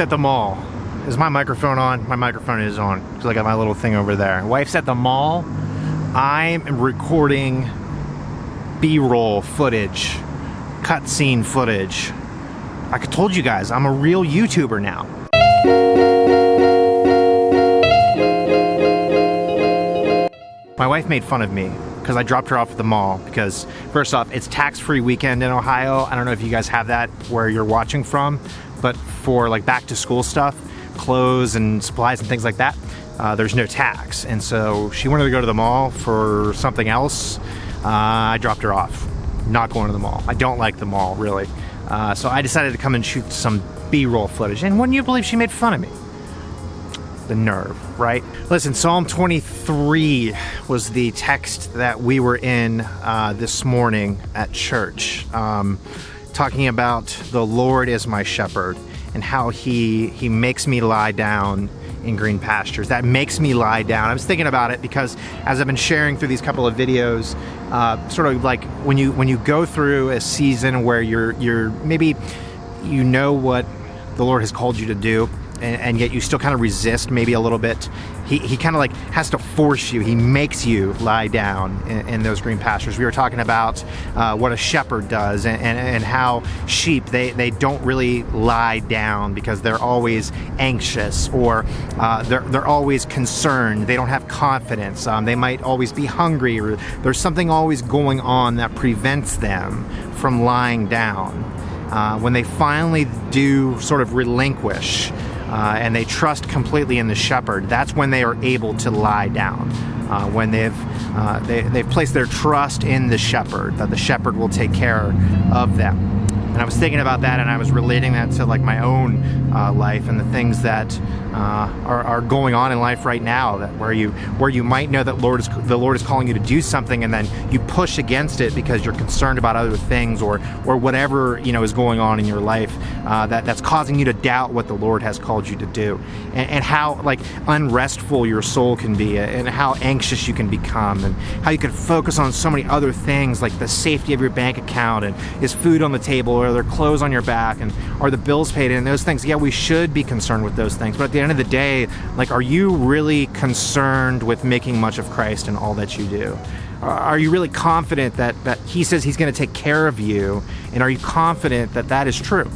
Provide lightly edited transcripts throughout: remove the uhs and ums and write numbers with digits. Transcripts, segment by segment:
Wife's at the mall. Is my microphone on? My microphone is on. Because I got my little thing over there. Wife's at the mall. I'm recording B-roll footage, cutscene footage. I told you guys, I'm a real YouTuber now. My wife made fun of me because I dropped her off at the mall because, first off, it's tax-free weekend in Ohio. I don't know if you guys have that where you're watching from, but for like back-to-school stuff, clothes and supplies and things like that, there's no tax. And so she wanted to go to the mall for something else. I dropped her off. Not going to the mall. I don't like the mall, really. So I decided to come and shoot some B-roll footage. And wouldn't you believe she made fun of me? The nerve, right? Listen, Psalm 23 was the text that we were in this morning at church, talking about the Lord is my shepherd and how he makes me lie down in green pastures. That makes me lie down. I was thinking about it because as I've been sharing through these couple of videos, sort of like when you go through a season where you're maybe you know what the Lord has called you to do, and yet you still kind of resist maybe a little bit. He kind of like has to force you. He makes you lie down in those green pastures. We were talking about what a shepherd does and how sheep, they don't really lie down because they're always anxious or they're always concerned. They don't have confidence. They might always be hungry, or there's something always going on that prevents them from lying down. When they finally do sort of relinquish and they trust completely in the shepherd, that's when they are able to lie down. When they've placed their trust in the shepherd, that the shepherd will take care of them. And I was thinking about that, and I was relating that to like my own life and the things that are going on in life right now. That where you might know that the Lord is calling you to do something, and then you push against it because you're concerned about other things or whatever is going on in your life that's causing you to doubt what the Lord has called you to do, and how like unrestful your soul can be, and how anxious you can become, and how you can focus on so many other things like the safety of your bank account, and is food on the table, or are there clothes on your back, and are the bills paid, and those things. Yeah, we should be concerned with those things, but at the end of the day, like, are you really concerned with making much of Christ in all that you do? Are you really confident that he says he's going to take care of you, and are you confident that that is true?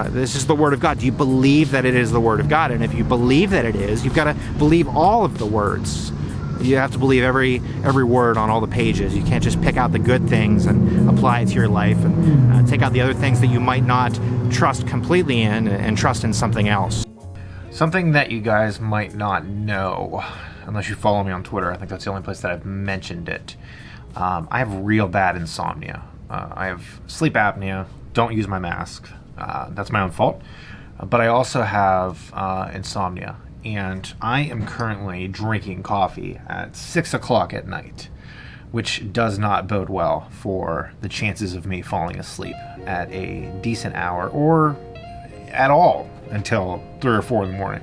This is the Word of God. Do you believe that it is the Word of God? And if you believe that it is, you've got to believe all of the words. You have to believe every word on all the pages. You can't just pick out the good things and apply it to your life, and take out the other things that you might not trust completely in and trust in something else. Something that you guys might not know, unless you follow me on Twitter. I think that's the only place that I've mentioned it. I have real bad insomnia. I have sleep apnea. Don't use my mask. That's my own fault. But I also have insomnia. And I am currently drinking coffee at 6 o'clock at night, which does not bode well for the chances of me falling asleep at a decent hour or at all until 3 or 4 in the morning.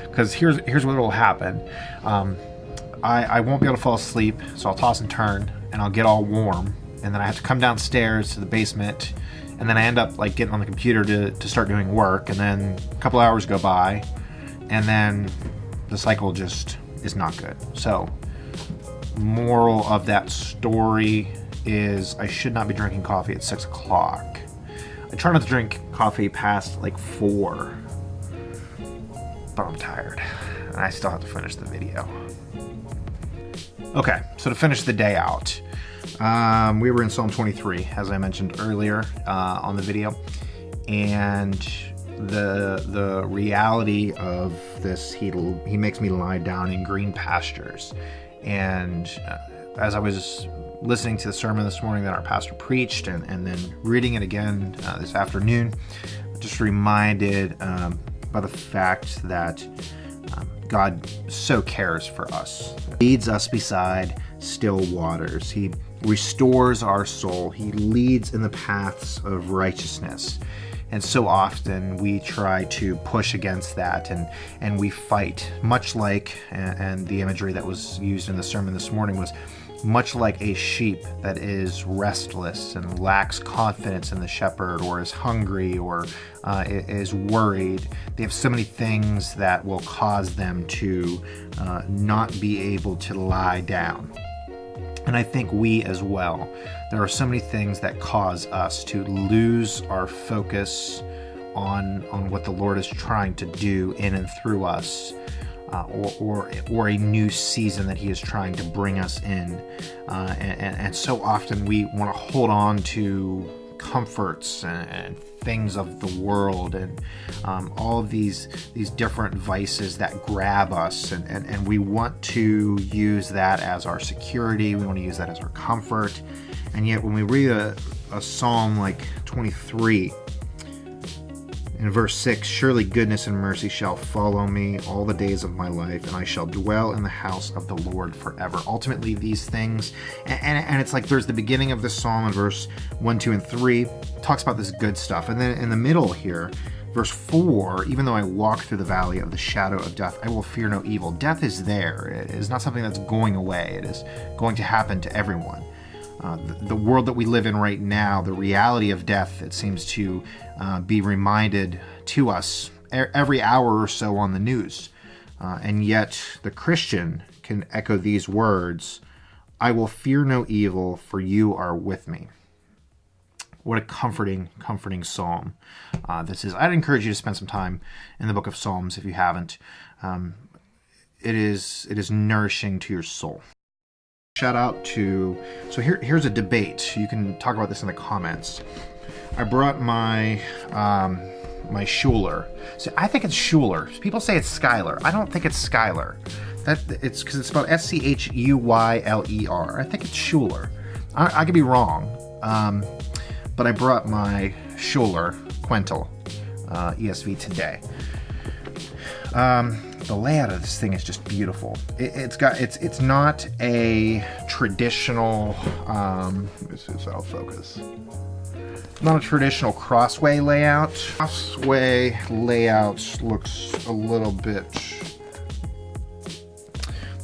Because here's what will happen. I won't be able to fall asleep, so I'll toss and turn, and I'll get all warm, and then I have to come downstairs to the basement, and then I end up like getting on the computer to start doing work, and then a couple hours go by, and then the cycle just is not good. So, moral of that story is I should not be drinking coffee at 6 o'clock. I try not to drink coffee past like 4, but I'm tired, and I still have to finish the video. Okay, so to finish the day out, we were in Psalm 23, as I mentioned earlier on the video, and the reality of this, he makes me lie down in green pastures. And as I was listening to the sermon this morning that our pastor preached, and then reading it again this afternoon, just reminded by the fact that God so cares for us. He leads us beside still waters. He restores our soul. He leads in the paths of righteousness. And so often we try to push against that, and we fight, much like, and the imagery that was used in the sermon this morning was much like a sheep that is restless and lacks confidence in the shepherd, or is hungry, or is worried. They have so many things that will cause them to not be able to lie down. And I think we as well, there are so many things that cause us to lose our focus on what the Lord is trying to do in and through us, or a new season that He is trying to bring us in. And so often we want to hold on to comforts and things of the world, and all of these different vices that grab us, and we want to use that as our security. We want to use that as our comfort. And yet when we read a psalm like 23 in verse 6, surely goodness and mercy shall follow me all the days of my life, and I shall dwell in the house of the Lord forever. Ultimately, these things, and it's like there's the beginning of the psalm in verse 1, 2, and 3, talks about this good stuff. And then in the middle here, verse 4, even though I walk through the valley of the shadow of death, I will fear no evil. Death is there. It is not something that's going away. It is going to happen to everyone. The world that we live in right now, the reality of death, it seems to be reminded to us every hour or so on the news. And yet the Christian can echo these words, I will fear no evil, for you are with me. What a comforting psalm this is. I'd encourage you to spend some time in the book of Psalms if you haven't. It is nourishing to your soul. Shout out to, so here's a debate. You can talk about this in the comments. I brought my my Schuyler. So I think it's Schuyler. People say it's Schuyler. I don't think it's Schuyler. It's because it's spelled Schuyler. I think it's Schuyler. I could be wrong, but I brought my Schuyler Quentel ESV today. The layout of this thing is just beautiful. It's not a traditional this is out of focus. Not a traditional crossway layout. Crossway layout looks a little bit.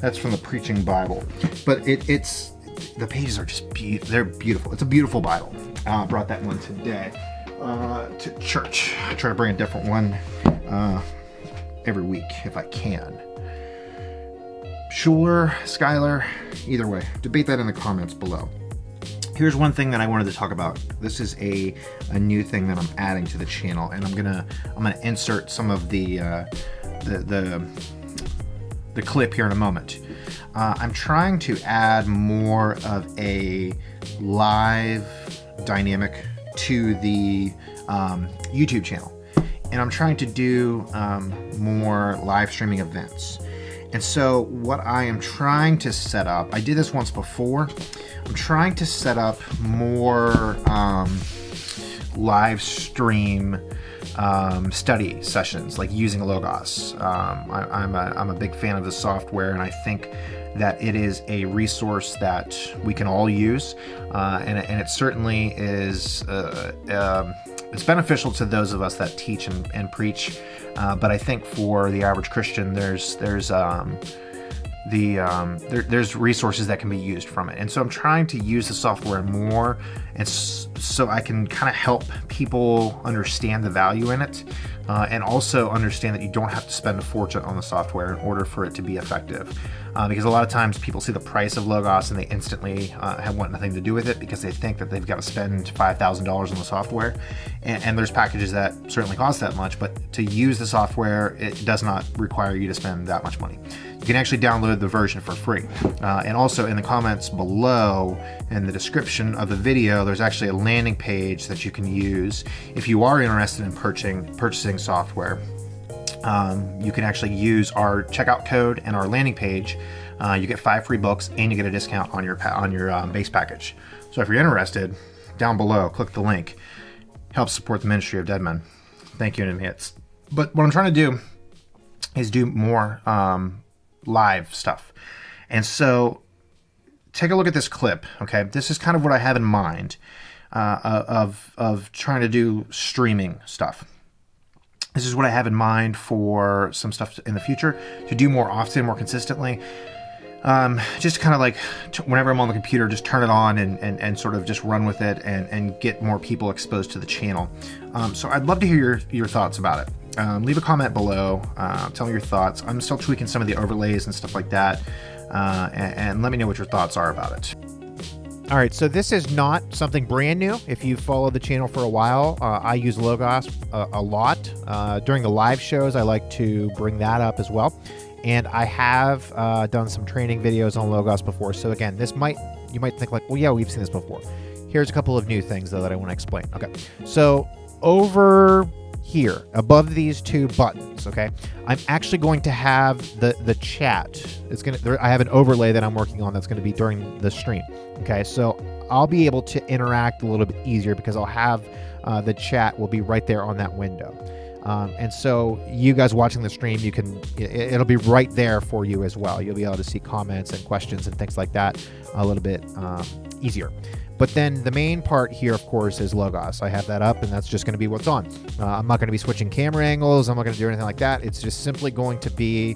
That's from the Preaching Bible, but it's the pages are just they're beautiful. It's a beautiful Bible. I brought that one today to church. I try to bring a different one every week if I can. Schuyler, Schuyler, either way, debate that in the comments below. Here's one thing that I wanted to talk about. This is a new thing that I'm adding to the channel, and I'm gonna insert some of the clip here in a moment. I'm trying to add more of a live dynamic to the YouTube channel. And I'm trying to do more live streaming events. And so what I am trying to set up, I did this once before, I'm trying to set up more live stream study sessions, like using Logos. I'm a big fan of the software, and I think that it is a resource that we can all use, and it certainly is it's beneficial to those of us that teach and preach, but I think for the average Christian, there's resources that can be used from it. And so I'm trying to use the software more, and so I can kind of help people understand the value in it, and also understand that you don't have to spend a fortune on the software in order for it to be effective. Because a lot of times people see the price of Logos and they instantly want nothing to do with it because they think that they've got to spend $5,000 on the software. And there's packages that certainly cost that much, but to use the software, it does not require you to spend that much money. You can actually download the version for free. And also in the comments below, in the description of the video, there's actually a landing page that you can use if you are interested in purchasing software. You can actually use our checkout code and our landing page. You get 5 free books, and you get a discount on your base package. So if you're interested, down below, click the link. Help support the ministry of Dead Men. Thank you in advance. But what I'm trying to do is do more live stuff. And so take a look at this clip. Okay, this is kind of what I have in mind of trying to do streaming stuff. This is what I have in mind for some stuff in the future to do more often, more consistently. just kind of like whenever I'm on the computer, just turn it on and sort of just run with it and get more people exposed to the channel. So I'd love to hear your thoughts about it. Leave a comment below, tell me your thoughts. I'm still tweaking some of the overlays and stuff like that, and let me know what your thoughts are about it. All right, so this is not something brand new. If you've followed the channel for a while, I use Logos a lot. During the live shows, I like to bring that up as well. And I have done some training videos on Logos before. So again, you might think like, well, yeah, we've seen this before. Here's a couple of new things though that I want to explain. Okay, so over here, above these two buttons, okay, I'm actually going to have the chat. I have an overlay that I'm working on that's going to be during the stream. Okay, so I'll be able to interact a little bit easier because I'll have the chat will be right there on that window. And so you guys watching the stream, it'll be right there for you as well. You'll be able to see comments and questions and things like that a little bit easier. But then the main part here, of course, is Logos. I have that up, and that's just going to be what's on. I'm not going to be switching camera angles. I'm not going to do anything like that. It's just simply going to be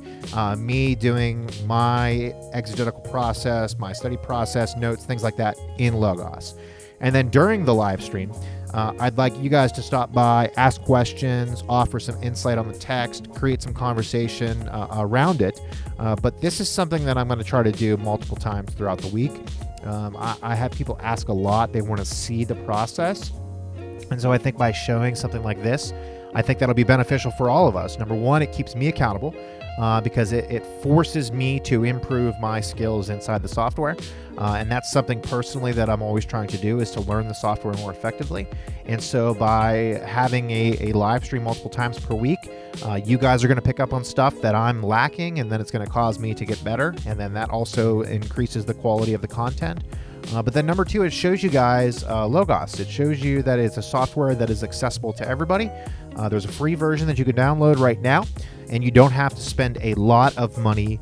me doing my exegetical process, my study process, notes, things like that in Logos. And then during the live stream, I'd like you guys to stop by, ask questions, offer some insight on the text, create some conversation around it. But this is something that I'm going to try to do multiple times throughout the week. I have people ask a lot. They want to see the process. And so I think by showing something like this, I think that'll be beneficial for all of us. Number one, it keeps me accountable because it forces me to improve my skills inside the software. And that's something personally that I'm always trying to do, is to learn the software more effectively. And so by having a live stream multiple times per week, you guys are going to pick up on stuff that I'm lacking, and then it's going to cause me to get better. And then that also increases the quality of the content. But then number two, it shows you guys Logos. It shows you that it's a software that is accessible to everybody. There's a free version that you can download right now, and you don't have to spend a lot of money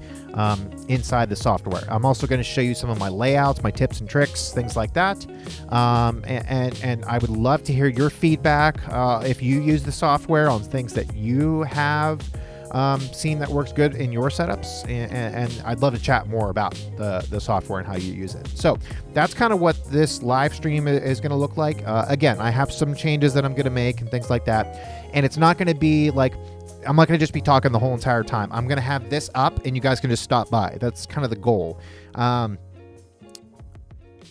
inside the software. I'm also going to show you some of my layouts, my tips and tricks, things like that. And I would love to hear your feedback if you use the software on things that you have seen that works good in your setups, and I'd love to chat more about the software and how you use it. So that's kind of what this live stream is going to look like. Again, I have some changes that I'm going to make and things like that, and it's not going to be like, I'm not going to just be talking the whole entire time. I'm going to have this up and you guys can just stop by. That's kind of the goal.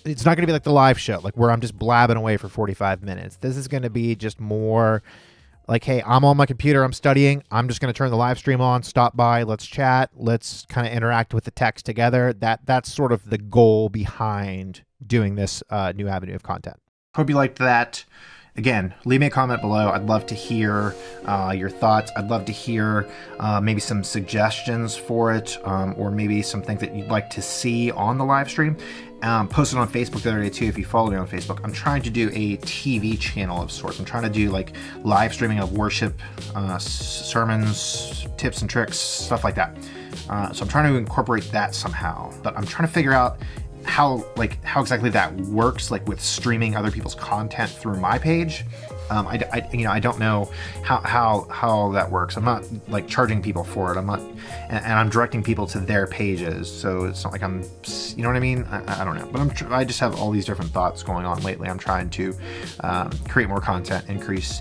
It's not going to be like the live show, like where I'm just blabbing away for 45 minutes. This is going to be just more like, hey, I'm on my computer, I'm studying, I'm just going to turn the live stream on, stop by, let's chat, let's kind of interact with the text together. That's sort of the goal behind doing this new avenue of content. Hope you liked that. Again, leave me a comment below. I'd love to hear your thoughts. I'd love to hear maybe some suggestions for it, or maybe some things that you'd like to see on the live stream. Posted on Facebook the other day too, if you follow me on Facebook. I'm trying to do a TV channel of sorts. I'm trying to do like live streaming of worship, sermons, tips and tricks, stuff like that. So I'm trying to incorporate that somehow, but I'm trying to figure out how exactly that works, like with streaming other people's content through my page. I don't know how that works. I'm not like charging people for it. I'm not, and I'm directing people to their pages. So it's not like I'm, you know what I mean? I don't know, but I just have all these different thoughts going on lately. I'm trying to create more content, increase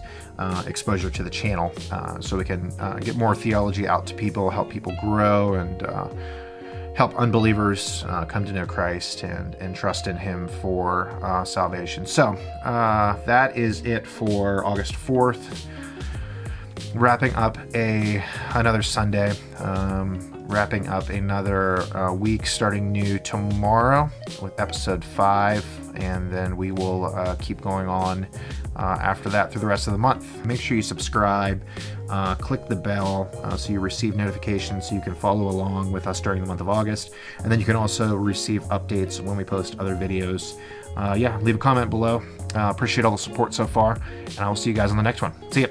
exposure to the channel, so we can get more theology out to people, help people grow, and help unbelievers come to know Christ and trust in Him for salvation. So that is it for August 4th. Wrapping up another Sunday, wrapping up another week, starting new tomorrow with episode 5, and then we will keep going on after that through the rest of the month. Make sure you subscribe, click the bell so you receive notifications so you can follow along with us during the month of August, and then you can also receive updates when we post other videos. Leave a comment below. Appreciate all the support so far, and I will see you guys on the next one. See ya.